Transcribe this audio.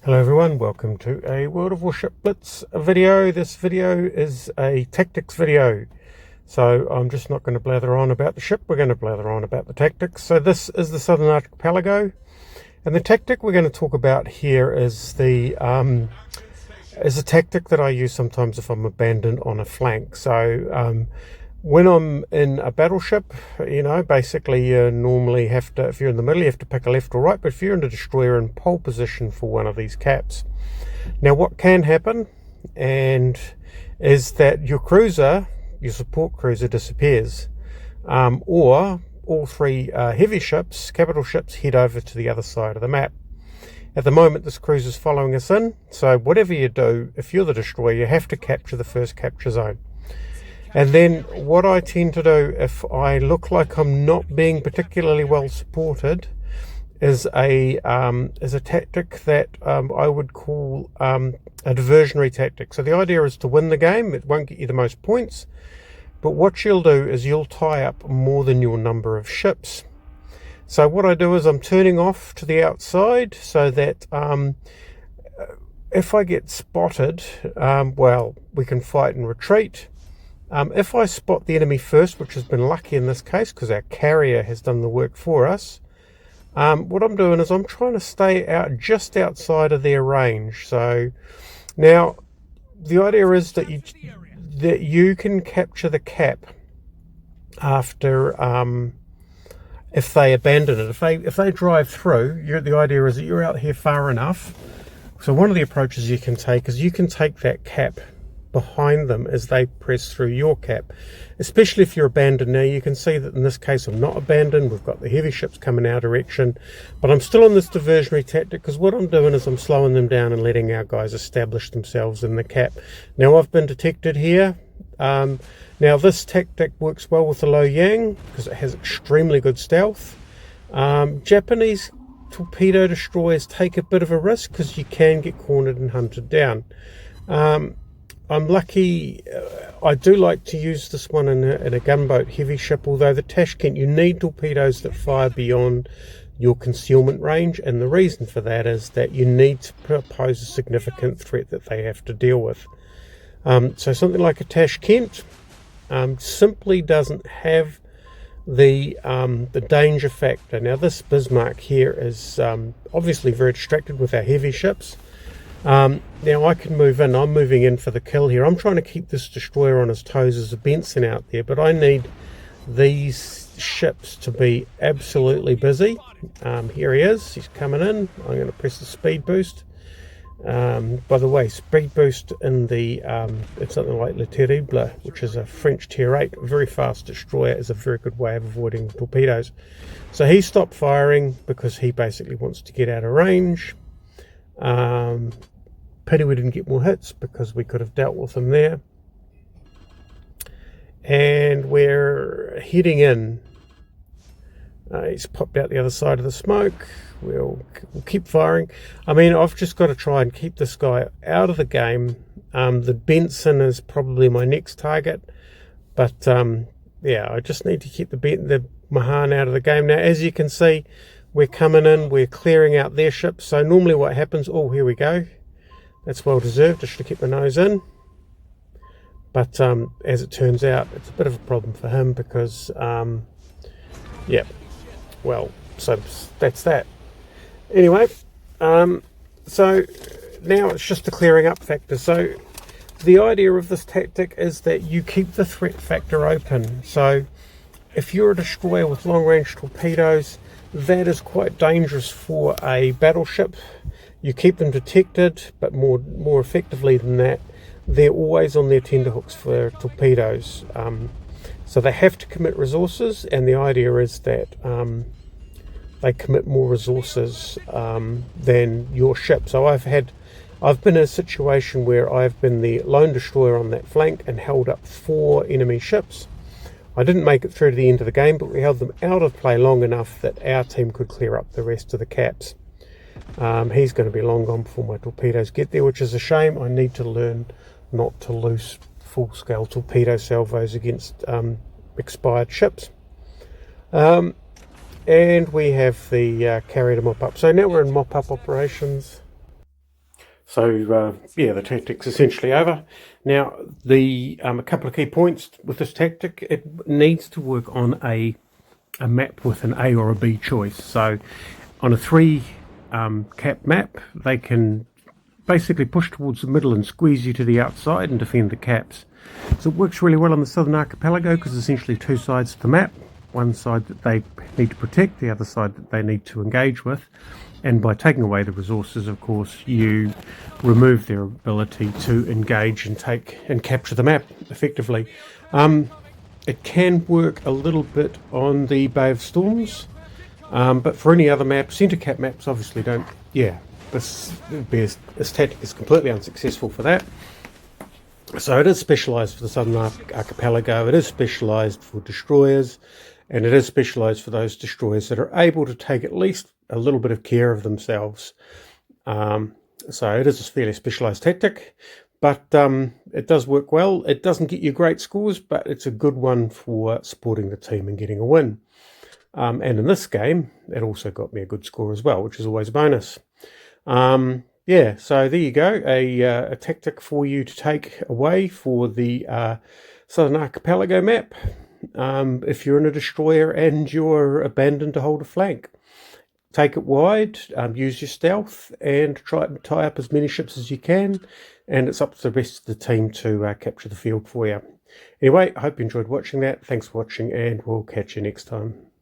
Hello everyone, welcome to a World of Warship Blitz video. This video is a tactics video. So I'm just not going to blather on about the ship, we're going to blather on about the tactics. So this is the Southern Archipelago. And the tactic we're going to talk about here is a tactic that I use sometimes if I'm abandoned on a flank. So when I'm in a battleship, basically you normally have to, if you're in the middle, you have to pick a left or right, but if you're in a destroyer in pole position for one of these caps. Now what can happen is that your cruiser, your support cruiser disappears, or all three heavy ships, capital ships, head over to the other side of the map. At the moment this cruiser's following us in, so whatever you do, if you're the destroyer, you have to capture the first capture zone. And then what I tend to do if I look like I'm not being particularly well supported is a tactic that I would call a diversionary tactic. So the idea is to win the game. It won't get you the most points, but what you'll do is you'll tie up more than your number of ships. So what I do is I'm turning off to the outside so that if I get spotted, well, we can fight and retreat. If I spot the enemy first, which has been lucky in this case because our carrier has done the work for us, what I'm doing is I'm trying to stay out just outside of their range. So now the idea is that you can capture the cap after if they abandon it. If they drive through, the idea is that you're out here far enough. So one of the approaches you can take is you can take that cap behind them as they press through your cap, especially if you're abandoned. Now you can see that in this case I'm not abandoned, we've got the heavy ships coming our direction, but I'm still on this diversionary tactic because what I'm doing is I'm slowing them down and letting our guys establish themselves in the cap. Now I've been detected here. Now this tactic works well with the low yang because it has extremely good stealth. Japanese torpedo destroyers take a bit of a risk because you can get cornered and hunted down. I'm lucky, I do like to use this one in a gunboat heavy ship, although the Tashkent, you need torpedoes that fire beyond your concealment range, and the reason for that is that you need to pose a significant threat that they have to deal with. So something like a Tashkent simply doesn't have the danger factor. Now this Bismarck here is obviously very distracted with our heavy ships. Now I can move in, I'm moving in for the kill here. I'm trying to keep this destroyer on his toes. There's a Benson out there, but I need these ships to be absolutely busy. Here he is, he's coming in. I'm going to press the speed boost. By the way, speed boost in the it's something like Le Terrible, which is a French tier 8, very fast destroyer, is a very good way of avoiding torpedoes. So he stopped firing because he basically wants to get out of range. Pity we didn't get more hits because we could have dealt with them there. And we're heading in. He's popped out the other side of the smoke. We'll keep firing. I mean, I've just got to try and keep this guy out of the game. The Benson is probably my next target, but yeah, I just need to keep the Mahan out of the game. Now, as you can see, we're coming in, we're clearing out their ships. So normally what happens, oh, here we go. That's well deserved, just to keep my nose in. But as it turns out, it's a bit of a problem for him because, yeah, well, so that's that. Anyway, so now it's just the clearing up factor. So the idea of this tactic is that you keep the threat factor open. So if you're a destroyer with long-range torpedoes, that is quite dangerous for a battleship. You keep them detected, but more effectively than that, they're always on their tenterhooks for torpedoes. So they have to commit resources, and the idea is that they commit more resources than your ship. So I've been in a situation where I've been the lone destroyer on that flank and held up 4 enemy ships. I didn't make it through to the end of the game, but we held them out of play long enough that our team could clear up the rest of the caps. He's going to be long gone before my torpedoes get there, which is a shame. I need to learn not to loose full-scale torpedo salvos against expired ships. And we have the carrier to mop up. So now we're in mop-up operations. So yeah, the tactic's essentially over. Now, a couple of key points with this tactic: it needs to work on a map with an A or a B choice. So, on a 3 cap map, they can basically push towards the middle and squeeze you to the outside and defend the caps. So it works really well on the Southern Archipelago because essentially 2 sides to the map. One side that they need to protect, the other side that they need to engage with. And by taking away the resources, of course, you remove their ability to engage and take and capture the map effectively. It can work a little bit on the Bay of Storms, but for any other map, centre cap maps obviously don't. Yeah, this tactic is completely unsuccessful for that. So it is specialised for the Southern Archipelago, it is specialised for destroyers, and it is specialised for those destroyers that are able to take at least a little bit of care of themselves. So it is a fairly specialised tactic, but it does work well. It doesn't get you great scores, but it's a good one for supporting the team and getting a win. And in this game, it also got me a good score as well, which is always a bonus. Yeah, so there you go, a tactic for you to take away for the Southern Archipelago map if you're in a destroyer and you're abandoned to hold a flank. Take it wide, use your stealth, and try and tie up as many ships as you can, and it's up to the rest of the team to capture the field for you. Anyway, I hope you enjoyed watching that. Thanks for watching, and we'll catch you next time.